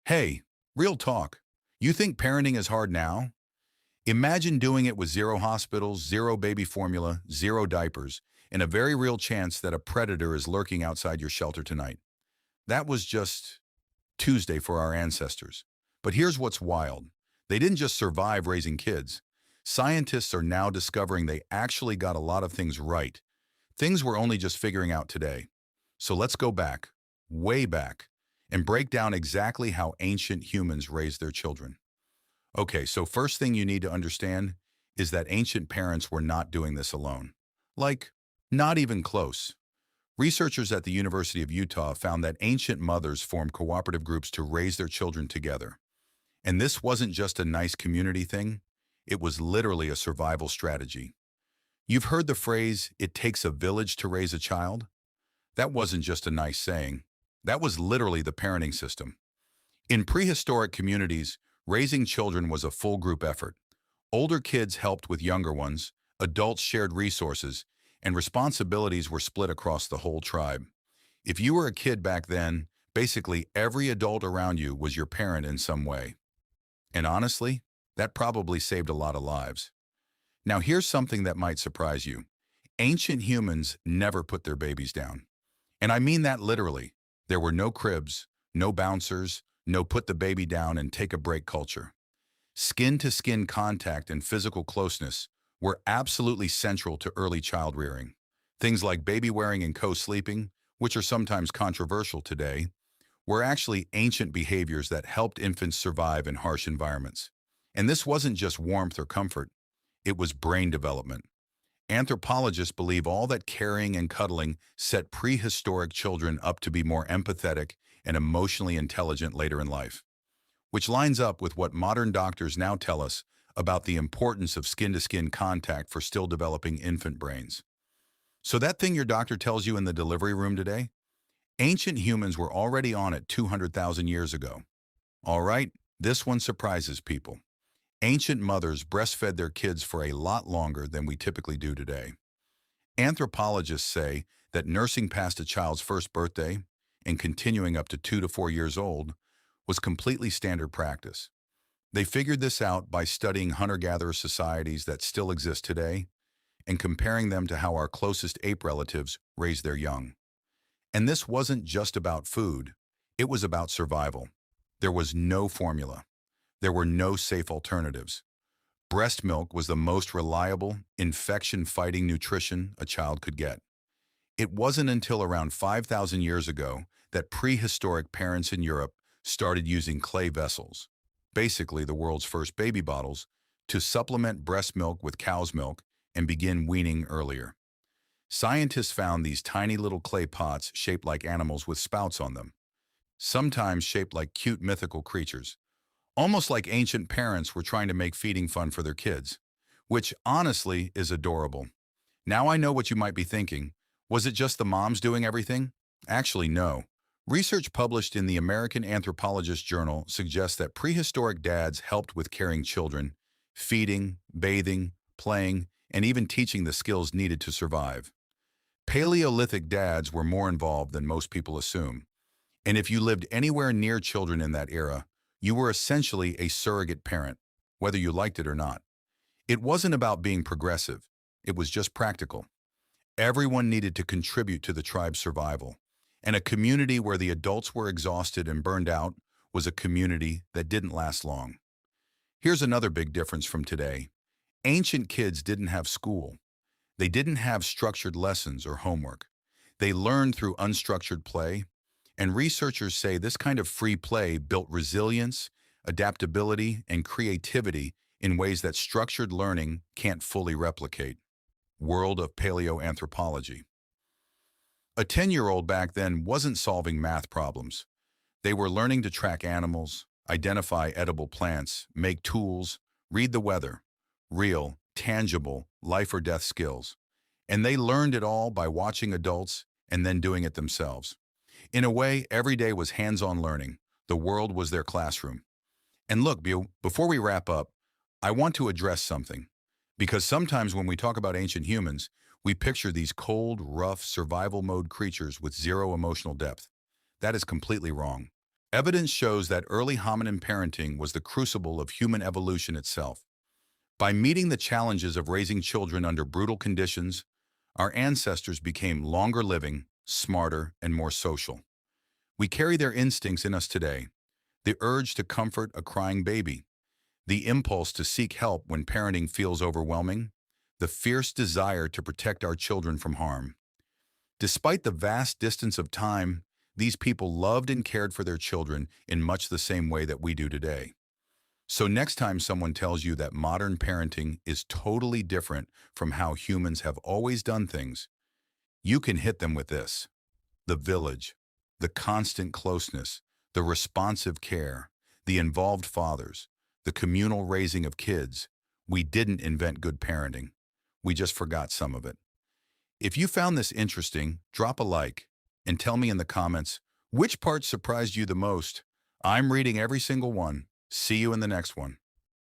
Hey, real talk. You think parenting is hard now? Imagine doing it with zero hospitals, zero baby formula, zero diapers, and a very real chance that a predator is lurking outside your shelter tonight. That was just Tuesday for our ancestors. But here's what's wild. They didn't just survive raising kids. Scientists are now discovering they actually got a lot of things right. Things we're only just figuring out today. So let's go back, way back, and break down exactly how ancient humans raised their children. Okay, so first thing you need to understand is that ancient parents were not doing this alone. Like, not even close. Researchers at the University of Utah found that ancient mothers formed cooperative groups to raise their children together. And this wasn't just a nice community thing, it was literally a survival strategy. You've heard the phrase, "it takes a village to raise a child"? That wasn't just a nice saying. That was literally the parenting system. In prehistoric communities, raising children was a full group effort. Older kids helped with younger ones, adults shared resources, and responsibilities were split across the whole tribe. If you were a kid back then, basically every adult around you was your parent in some way. And honestly, that probably saved a lot of lives. Now here's something that might surprise you. Ancient humans never put their babies down. And I mean that literally. There were no cribs, no bouncers, no put the baby down and take a break culture. Skin-to-skin contact and physical closeness were absolutely central to early child rearing. Things like baby wearing and co-sleeping, which are sometimes controversial today, were actually ancient behaviors that helped infants survive in harsh environments. And this wasn't just warmth or comfort, it was brain development. Anthropologists believe all that caring and cuddling set prehistoric children up to be more empathetic and emotionally intelligent later in life, which lines up with what modern doctors now tell us about the importance of skin-to-skin contact for still developing infant brains. So that thing your doctor tells you in the delivery room today? Ancient humans were already on it 200,000 years ago. All right, this one surprises people. Ancient mothers breastfed their kids for a lot longer than we typically do today. Anthropologists say that nursing past a child's first birthday and continuing up to 2 to 4 years old was completely standard practice. They figured this out by studying hunter-gatherer societies that still exist today and comparing them to how our closest ape relatives raised their young. And this wasn't just about food, it was about survival. There was no formula. There were no safe alternatives. Breast milk was the most reliable, infection-fighting nutrition a child could get. It wasn't until around 5,000 years ago that prehistoric parents in Europe started using clay vessels, basically the world's first baby bottles, to supplement breast milk with cow's milk and begin weaning earlier. Scientists found these tiny little clay pots shaped like animals with spouts on them, sometimes shaped like cute mythical creatures, almost like ancient parents were trying to make feeding fun for their kids, which honestly is adorable. Now I know what you might be thinking. Was it just the moms doing everything? Actually, no. Research published in the American Anthropologist journal suggests that prehistoric dads helped with caring children, feeding, bathing, playing, and even teaching the skills needed to survive. Paleolithic dads were more involved than most people assume. And if you lived anywhere near children in that era, you were essentially a surrogate parent, whether you liked it or not. It wasn't about being progressive. It was just practical. Everyone needed to contribute to the tribe's survival. And a community where the adults were exhausted and burned out was a community that didn't last long. Here's another big difference from today. Ancient kids didn't have school. They didn't have structured lessons or homework. They learned through unstructured play, and researchers say this kind of free play built resilience, adaptability, and creativity in ways that structured learning can't fully replicate. World of paleoanthropology. A 10-year-old back then wasn't solving math problems. They were learning to track animals, identify edible plants, make tools, read the weather. Real, tangible, life or death skills. And they learned it all by watching adults and then doing it themselves. In a way, every day was hands-on learning. The world was their classroom. And look, before we wrap up, I want to address something. Because sometimes when we talk about ancient humans, we picture these cold, rough, survival mode creatures with zero emotional depth. That is completely wrong. Evidence shows that early hominin parenting was the crucible of human evolution itself. By meeting the challenges of raising children under brutal conditions, our ancestors became longer living, smarter, and more social. We carry their instincts in us today: the urge to comfort a crying baby, the impulse to seek help when parenting feels overwhelming, the fierce desire to protect our children from harm. Despite the vast distance of time, these people loved and cared for their children in much the same way that we do today. So next time someone tells you that modern parenting is totally different from how humans have always done things, you can hit them with this: the village, the constant closeness, the responsive care, the involved fathers, the communal raising of kids. We didn't invent good parenting. We just forgot some of it. If you found this interesting, drop a like and tell me in the comments which part surprised you the most. I'm reading every single one. See you in the next one.